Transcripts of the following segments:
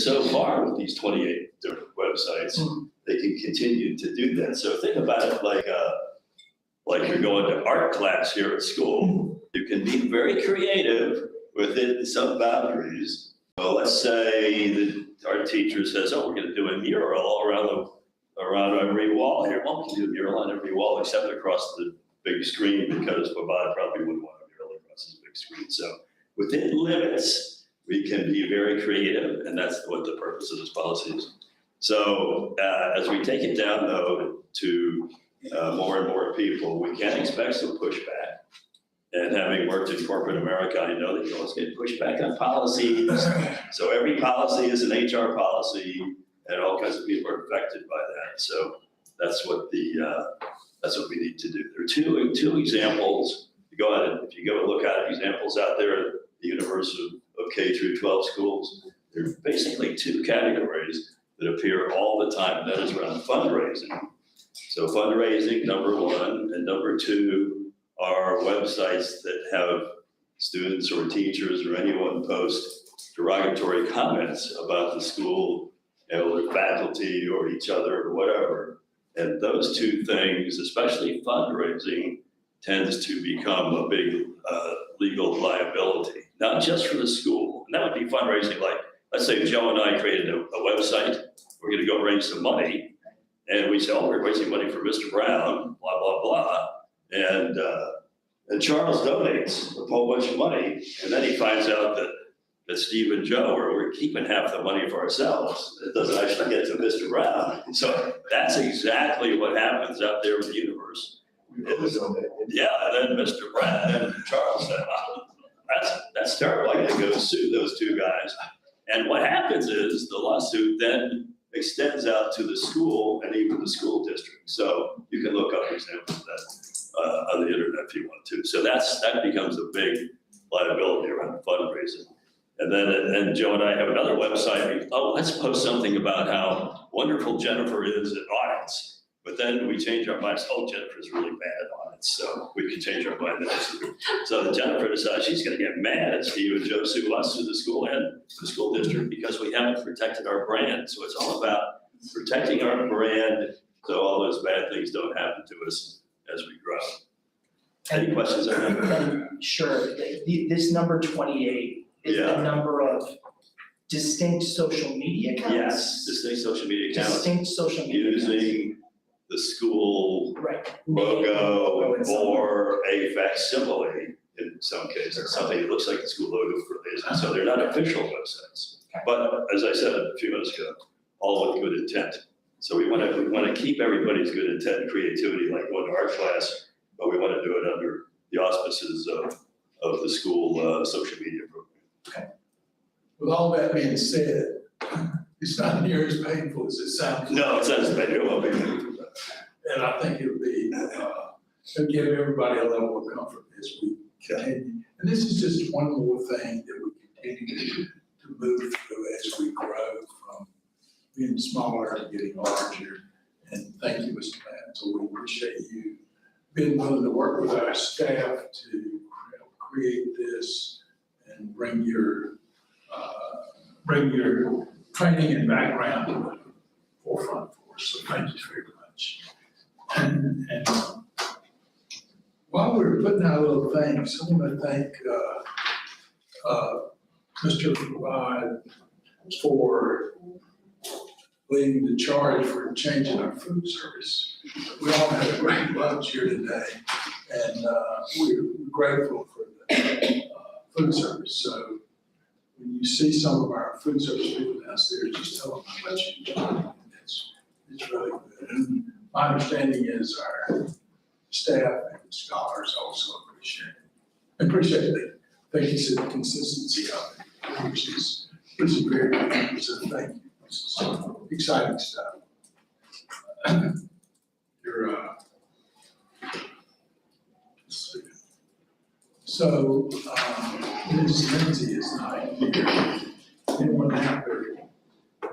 So far with these 28 different websites, they can continue to do that. So think about it like you're going to art class here at school. You can be very creative within some boundaries. Well, let's say that our teacher says, oh, we're going to do a mural around every wall here. Well, we can do a mural on every wall except across the big screen, because Babad probably wouldn't want a mural across his big screen. So within limits, we can be very creative, and that's what the purpose of this policy is. So as we take it down, though, to more and more people, we can expect some pushback. And having worked in corporate America, I know that you always get pushback on policies. So every policy is an HR policy, and all kinds of people are affected by that. So that's what we need to do. There are two examples. If you go and look at examples out there at the universe of K through 12 schools, there are basically two categories that appear all the time, and that is around fundraising. So fundraising, number one, and number two are websites that have students or teachers or anyone post derogatory comments about the school, or faculty or each other or whatever. And those two things, especially fundraising, tends to become a big legal liability, not just for the school. And that would be fundraising, like, let's say Joe and I created a website, we're gonna go raise some money, and we say, oh, we're raising money for Mr. Brown, blah, blah, blah. And Charles donates a whole bunch of money, and then he finds out that Steve and Joe we're keeping half the money for ourselves. It doesn't actually get to Mr. Brown. So that's exactly what happens out there in the universe. Yeah, and then Mr. Brown and Charles said, oh, that's terrible. I gotta go sue those two guys. And what happens is the lawsuit then extends out to the school and even the school district. So you can look up examples of that on the internet if you want to. So that becomes a big liability around fundraising. And then Joe and I have another website. Oh, let's post something about how wonderful Jennifer is at audits. But then we change our minds. Oh, Jennifer's really bad at audits, so we can change our mind. So Jennifer decides she's going to get mad at Steve and Joe, sue us, to the school and the school district, because we haven't protected our brand. So it's all about protecting our brand so all those bad things don't happen to us as we grow. Any questions on that? Sure. This number 28 is the number of distinct social media accounts? Yes, distinct social media accounts. Distinct social media accounts. Using the school right. logo or a facsimile in some cases, something that looks like the school logo for a reason. So they're not official websites. Okay. But as I said a few minutes ago, all with good intent. So we want to keep everybody's good intent and creativity like going to art class, but we want to do it under the auspices of the school social media program. Okay. With all that being said, it's not near as painful as it sounds. No, it sounds painful. It won't be painful. And I think it'll give everybody a level of comfort as we continue. And this is just one more thing that we continue to move through as we grow from being smaller to getting larger. And thank you, Mr. Mantle. We appreciate you being willing to work with our staff to help create this and bring your training and background to the forefront for us. So thank you very much. And while we're putting out little things, I want to thank Mr. Babad for leading the charge for changing our food service. We all had a great lunch here today, and we're grateful for the food service. So when you see some of our food service people downstairs, just tell them how much you enjoy it. It's really good. And my understanding is our staff and scholars also appreciate it. Thank you for the consistency of it, which is very good. So thank you. This is exciting stuff. So Ms. Lindsay is not here. Anyone have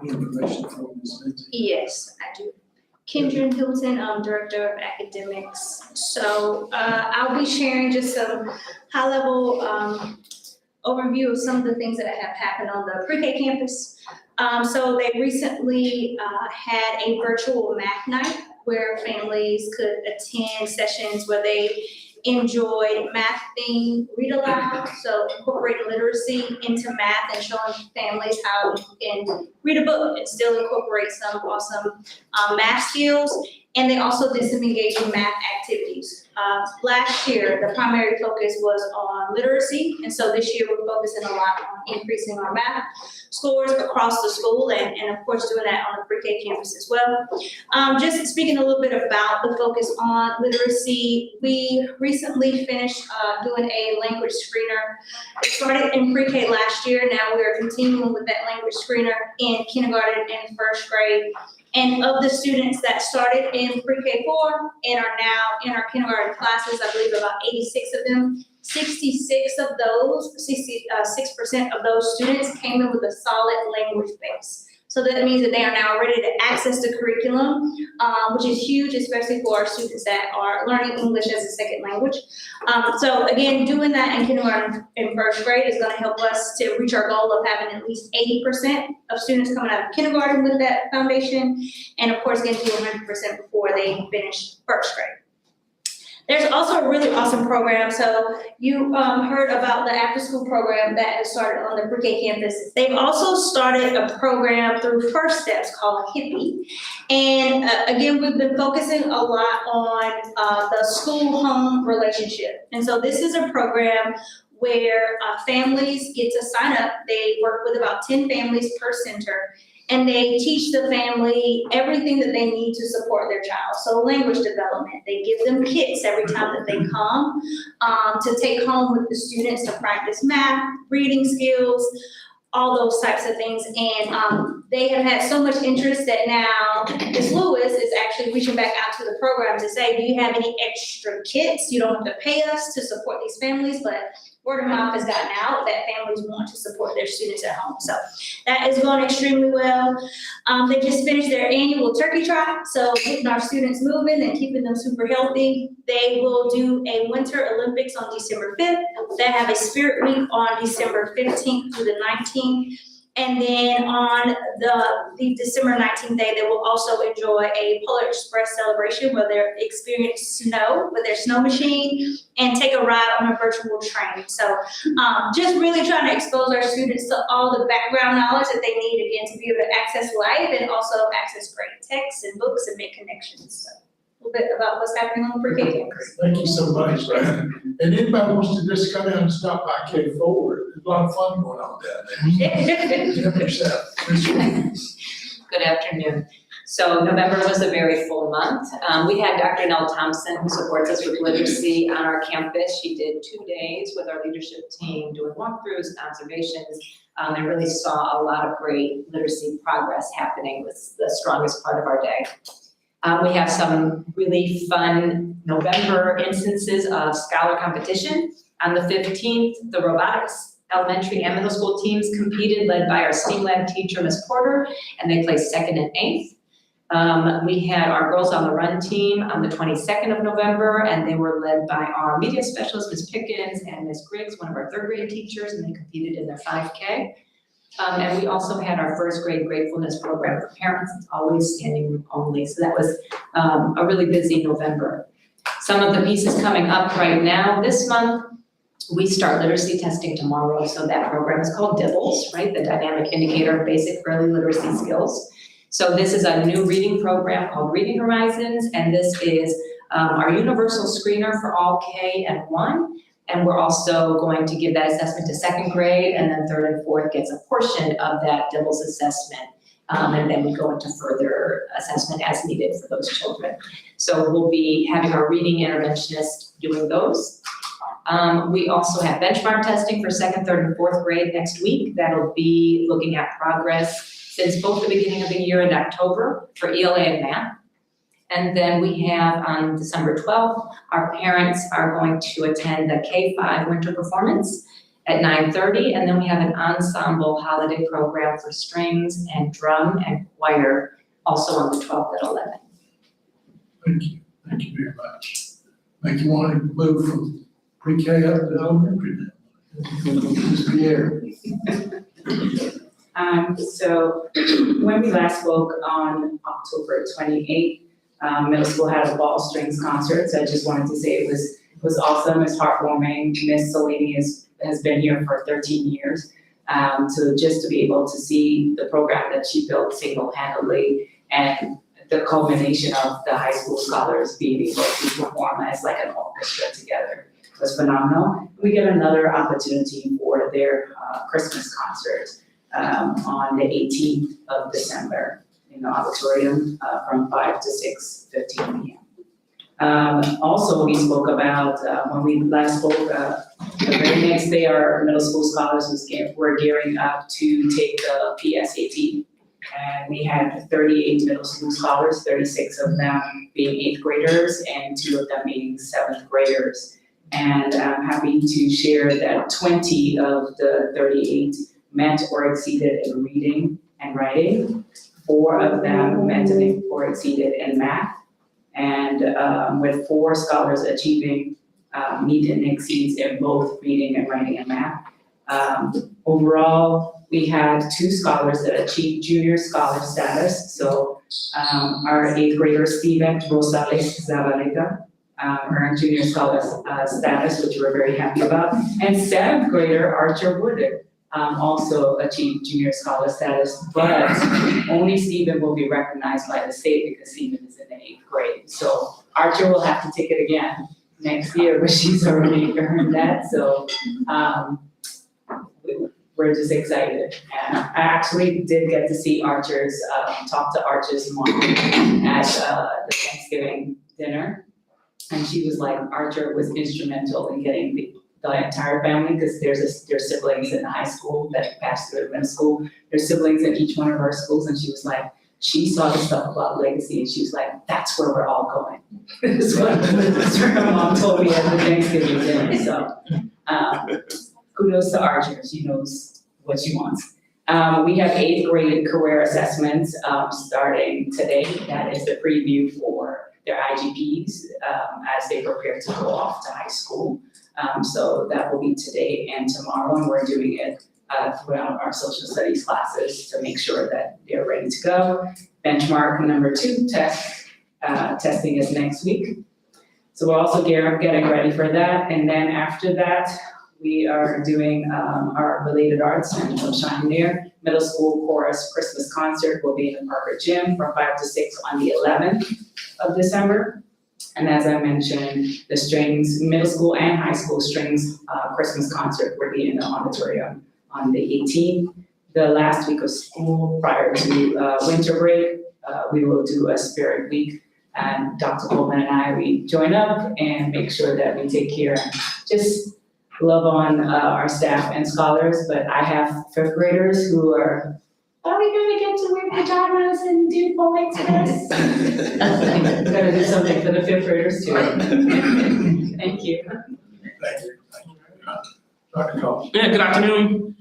any information from Ms. Lindsay? Yes, I do. Kendra Hilton, Director of Academics. So I'll be sharing just some high-level overview of some of the things that have happened on the pre-K campus. So they recently had a virtual math night where families could attend sessions where they enjoyed math themed read aloud, so incorporating literacy into math and showing families how you can read a book and still incorporate some awesome math skills. And they also did some engaging math activities. Last year, the primary focus was on literacy, and so this year we're focusing a lot on increasing our math scores across the school, and of course doing that on the pre-K campus as well. Just speaking a little bit about the focus on literacy, we recently finished doing a language screener. It started in pre-K last year. Now we are continuing with that language screener in kindergarten and first grade. And of the students that started in pre-K4 and are now in our kindergarten classes, I believe about 86 of them, 66% of those students came in with a solid language base. So that means that they are now ready to access the curriculum, which is huge, especially for our students that are learning English as a second language. So again, doing that in kindergarten and first grade is going to help us to reach our goal of having at least 80% of students coming out of kindergarten with that foundation, and of course getting to 100% before they finish first grade. There's also a really awesome program. So you heard about the after-school program that has started on the pre-K campus. They've also started a program through First Steps called Hippie. And again, we've been focusing a lot on the school-home relationship. And so this is a program where families get to sign up. They work with about 10 families per center. And they teach the family everything that they need to support their child. So language development, they give them kits every time that they come to take home with the students to practice math, reading skills, all those types of things. And they have had so much interest that now Ms. Lewis is actually reaching back out to the program to say, do you have any extra kits? You don't have to pay us to support these families, but word of mouth has gotten out that families want to support their students at home. So that is going extremely well. They just finished their annual turkey trot, so getting our students moving and keeping them super healthy. They will do a Winter Olympics on December 5th. They have a Spirit Week on December 15th through the 19th. And then on the December 19th day, they will also enjoy a Polar Express celebration where they'll experience snow with their snow machine and take a ride on a virtual train. So just really trying to expose our students to all the background knowledge that they need, again, to be able to access life and also access great texts and books and make connections. So a little bit about what's happening on the pre-K campus. Thank you so much, Brandon. And anybody wants to just come down and stop by K4, there's a lot of fun going on down there. Help yourself. Good afternoon. So November was a very full month. We had Dr. Nell Thompson, who supports us with literacy on our campus. She did 2 days with our leadership team doing walkthroughs and observations. I really saw a lot of great literacy progress happening. It was the strongest part of our day. We have some really fun November instances of scholar competition. On the 15th, the robotics elementary and middle school teams competed, led by our STEAM Lab teacher, Ms. Porter, and they placed 2nd and 8th. We had our Girls on the Run team on the 22nd of November, and they were led by our media specialist, Ms. Pickens, and Ms. Griggs, one of our 3rd grade teachers, and they competed in their 5K. And we also had our 1st grade gratefulness program for parents. It's always standing room only. So that was a really busy November. Some of the pieces coming up right now this month, we start literacy testing tomorrow. So that program is called DIBELS, right? The Dynamic Indicator of Basic Early Literacy Skills. So this is a new reading program called Reading Horizons, and this is our universal screener for all K and 1. And we're also going to give that assessment to 2nd grade, and then 3rd and 4th gets a portion of that DIBELS assessment. And then we go into further assessment as needed for those children. So we'll be having our reading interventionist doing those. We also have benchmark testing for 2nd, 3rd, and 4th grade next week. That'll be looking at progress since both the beginning of the year and October for ELA and math. And then we have on December 12th, our parents are going to attend the K5 winter performance at 9:30. And then we have an ensemble holiday program for strings and drum and choir also on the 12th at 11. Thank you very much. Make you want to move from pre-K up to elementary now. Mr. Pierre. So when we last spoke on October 28th, middle school had a ball strings concert. So I just wanted to say it was awesome. It's heartwarming. Miss Salini has been here for 13 years. So just to be able to see the program that she built single-handedly and the culmination of the high school scholars being able to perform as like an orchestra together was phenomenal. We get another opportunity for their Christmas concert on the 18th of December in the auditorium from 5 to 6:15 p.m. Also, we spoke about, when we last spoke, the very next day, our middle school scholars were gearing up to take the PSAT. And we had 38 middle school scholars, 36 of them being 8th graders and 2 of them being 7th graders. And I'm happy to share that 20 of the 38 met or exceeded in reading and writing. 4 of them met or exceeded in math. And with 4 scholars achieving meet and exceeds in both reading and writing and math. Overall, we had 2 scholars that achieved junior scholar status. So our 8th grader, Steven Rosales Zavaleta, earned junior scholar status, which we're very happy about. And 7th grader, Archer Woodard, also achieved junior scholar status, but only Steven will be recognized by the state because Steven is in the 8th grade. So Archer will have to take it again next year, but she's already earned that. So we're just excited. And I actually did get to see Archer's, talk to Archer's mom at the Thanksgiving dinner. And she was like, Archer was instrumental in getting the entire family, because there's siblings in the high school that passed through the middle school. There's siblings in each one of our schools, and she was like, she saw the stuff about legacy, and she was like, that's where we're all going. That's what her mom told me at the Thanksgiving dinner. So kudos to Archer, she knows what she wants. We have 8th grade career assessments starting today. That is the preview for their IGPs as they prepare to go off to high school. So that will be today and tomorrow, and we're doing it throughout our social studies classes to make sure that they're ready to go. Benchmark number 2 testing is next week. So we're also getting ready for that. And then after that, we are doing our related arts and we'll shine there. Middle school chorus Christmas concert will be in the Parker Gym from 5 to 6 on the 11th of December. And as I mentioned, the strings, middle school and high school strings Christmas concert will be in the auditorium on the 18th. The last week of school prior to winter break, we will do a spirit week. And Dr. Coleman and I, we join up and make sure that we take care and just love on our staff and scholars. But I have 5th graders who are we gonna get to wear pajamas and do bowling tennis? Gotta do something for the 5th graders too. Thank you. Thank you. Dr. Combs. Yeah, good afternoon.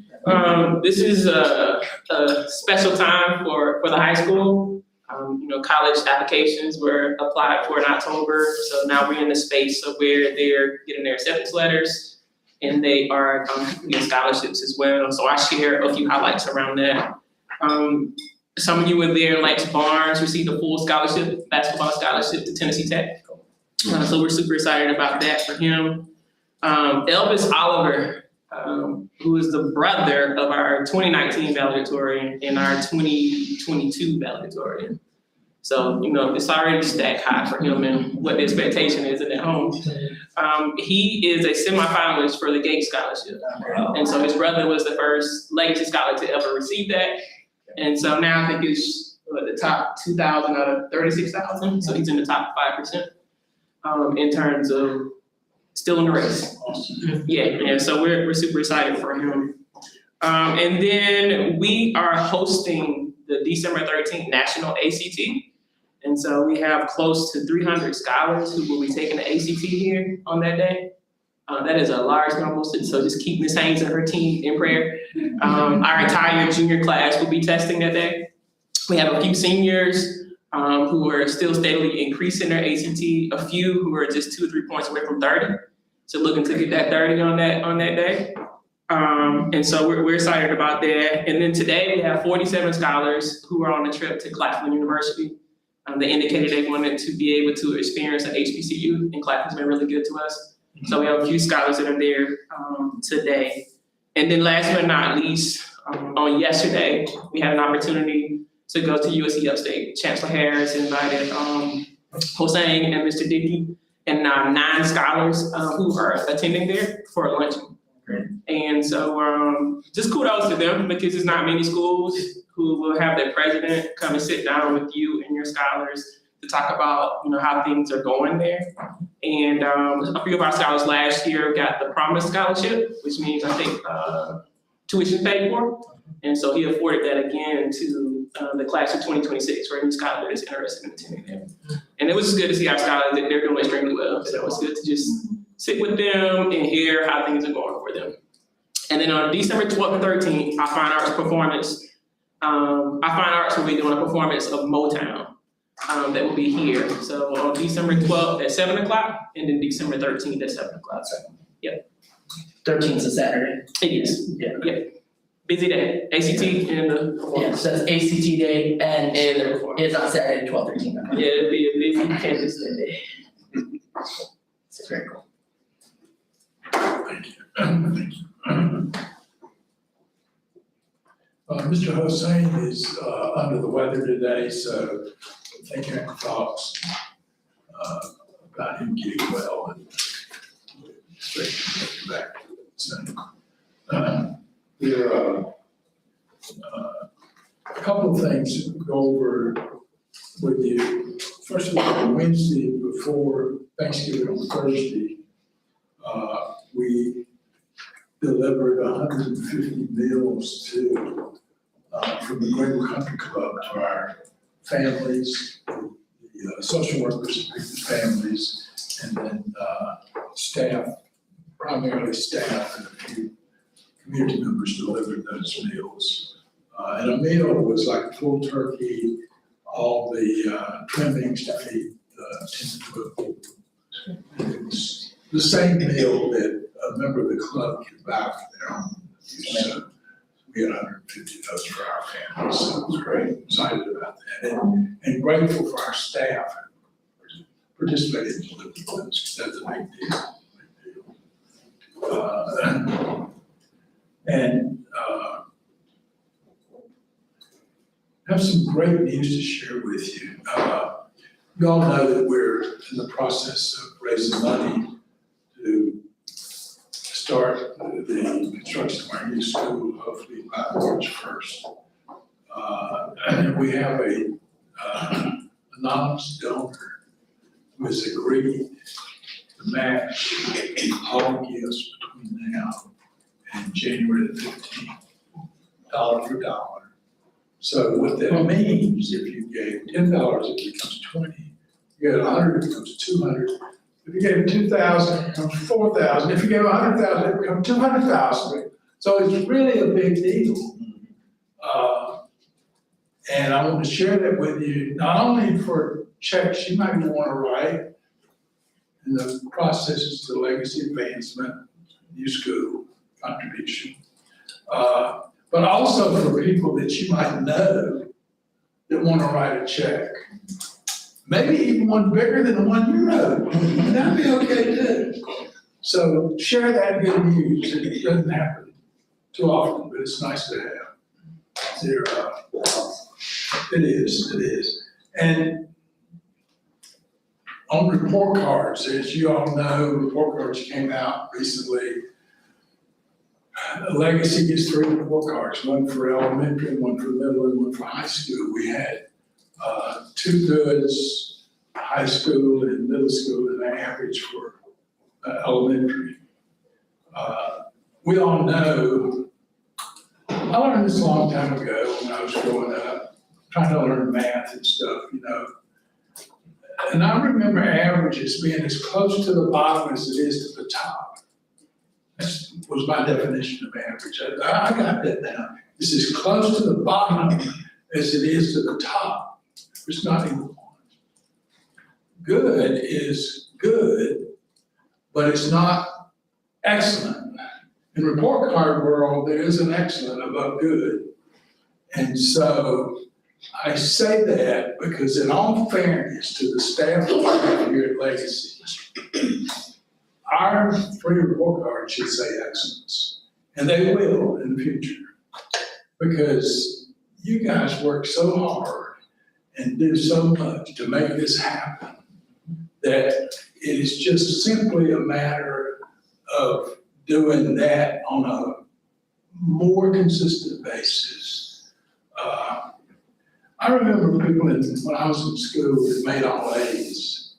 This is a special time for the high school. College applications were applied for in October, so now we're in the space of where they're getting their acceptance letters and they are getting scholarships as well. So I share a few highlights around that. Some of you were there, like Barnes received a full scholarship, basketball scholarship to Tennessee Tech. So we're super excited about that for him. Elvis Oliver, who is the brother of our 2019 valedictorian and our 2022 valedictorian. So, it's already stacked high for him and what the expectation is in at home. He is a semifinalist for the Gates Scholarship. And so his brother was the first legacy scholar to ever receive that. And so now I think it's the top 2,000 out of 36,000. So he's in the top 5% in terms of still in the race. Yeah, so we're super excited for him. And then we are hosting the December 13th National ACT. And so we have close to 300 scholars who will be taking the ACT here on that day. That is a large number, so just keep Ms. Haynes and her team in prayer. Our entire junior class will be testing that day. We have a few seniors who are still steadily increasing their ACT, a few who are just 2 or 3 points away from 30. So looking to get that 30 on that day. And so we're excited about that. And then today we have 47 scholars who are on a trip to Claflin University. They indicated they wanted to be able to experience an HBCU, and Claflin's been really good to us. So we have a few scholars that are there today. And then last but not least, on yesterday, we had an opportunity to go to USC Upstate. Chancellor Harris invited Hossein and Mr. Dickey and 9 scholars who are attending there for a luncheon. Great. And so just kudos to them, because there's not many schools who will have their president come and sit down with you and your scholars to talk about, how things are going there. And a few of our scholars last year got the Promise Scholarship, which means I think tuition paid for. And so he afforded that again to the class of 2026 for any scholar that is interested in attending there. And it was just good to see our scholars that they're doing extremely well. So it's good to just sit with them and hear how things are going for them. And then on December 12th and 13th, our fine arts performance, our fine arts will be doing a performance of Motown that will be here. So on December 12th at 7 o'clock, and then December 13th at 7 o'clock. 13th is a Saturday. It is. Yeah. Busy day, ACT and the performance. Yeah, so that's ACT day and And the performance. it's on Saturday, 12/13. Yeah, it'll be a busy campus that day. It's very cool. Thank you. Thank you. Mr. Hossein is under the weather today, so think your thoughts about him getting well and expect him to get back soon. There are a couple of things to go over with you. First of all, Wednesday before Thanksgiving on Thursday, we delivered 150 meals from the Greater Country Club to our families, the social workers, the families, and then staff, primarily staff, and a few community members delivered those meals. And a meal was like full turkey, all the trimmings to feed the 10 to 12 people. It was the same meal that a member of the club could buy for their own use. So we had 150 of those for our families, so it was great, excited about that. And grateful for our staff who participated in delivering those, because that's a big deal. Have some great news to share with you. You all know that we're in the process of raising money to start the construction of our new school, hopefully by March 1st. And we have a anonymous donor who has agreed to match all gifts between now and January the 15th, dollar for dollar. So what that means, if you gave $10, it becomes 20. If you gave 100, it becomes 200. If you gave 2,000, it becomes 4,000. If you gave 100,000, it becomes 200,000. So it's really a big deal. And I want to share that with you, not only for checks you might want to write in the processes to legacy advancement, new school contribution, but also for people that you might know that want to write a check. Maybe even one bigger than the one you wrote. That'd be okay too. So share that good news. It doesn't happen too often, but it's nice to have. It is. And on report cards, as you all know, report cards came out recently. Legacy gets 3 report cards, one for elementary, one for middle, and one for high school. We had 2 goods, high school and middle school, and an average for elementary. We all know, I learned this a long time ago when I was growing up, trying to learn math and stuff, And I remember averages being as close to the bottom as it is to the top. That was my definition of average. I got that down. It's as close to the bottom as it is to the top. It's not even one. Good is good, but it's not excellent. in report card world, there is an excellent above good. And so I say that because in all fairness to the staff here at Legacy, our free report card should say excellence, and they will in the future. Because you guys work so hard and do so much to make this happen that it is just simply a matter of doing that on a more consistent basis. I remember people when I was in school that made all A's,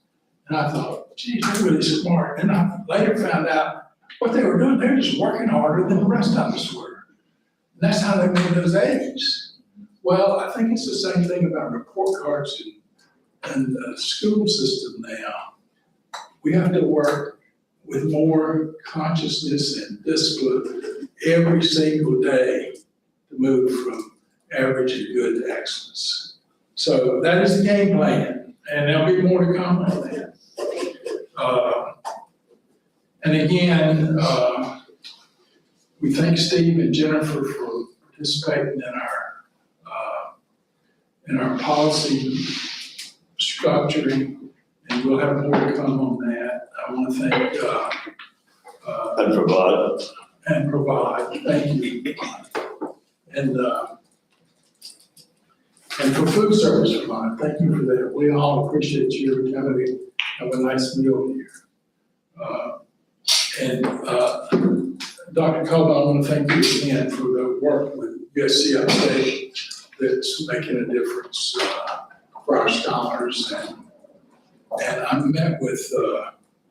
and I thought, geez, they're really smart. And I later found out what they were doing, they were just working harder than the rest of us were. And that's how they made those A's. Well, I think it's the same thing about report cards and the school system now. We have to work with more consciousness and discipline every single day to move from average and good to excellence. So that is the game plan, and there'll be more to come on that. And again, we thank Steve and Jennifer for participating in our policy structuring, and we'll have more to come on that. I want to thank And provide. thank you. And for food service provider, thank you for that. We all appreciate you coming in, have a nice meal here. Dr. Cullen, I want to thank you again for the work with USC Upstate that's making a difference for our scholars. And I met with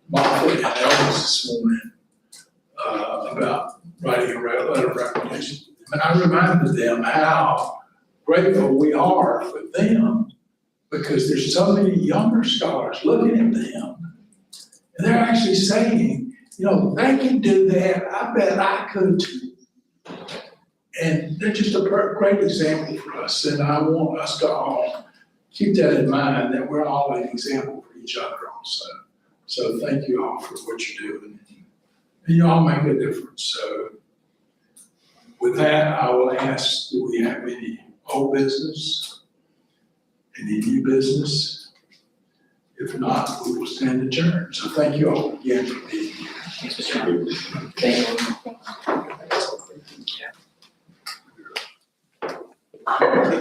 Martha and Elvis this morning about writing a letter of recommendation. And I reminded them how grateful we are for them, because there's so many younger scholars looking at them. And they're actually saying, you know, they can do that, I bet I could too. And they're just a great example for us, and I want us to all keep that in mind, that we're all an example for each other also. So thank you all for what you're doing. And you all make a difference. So with that, I will ask, do we have any old business? Any new business? If not, we will stand adjourned. So thank you all again for being here. Thanks, Mr. Chairman. Thank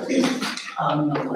you.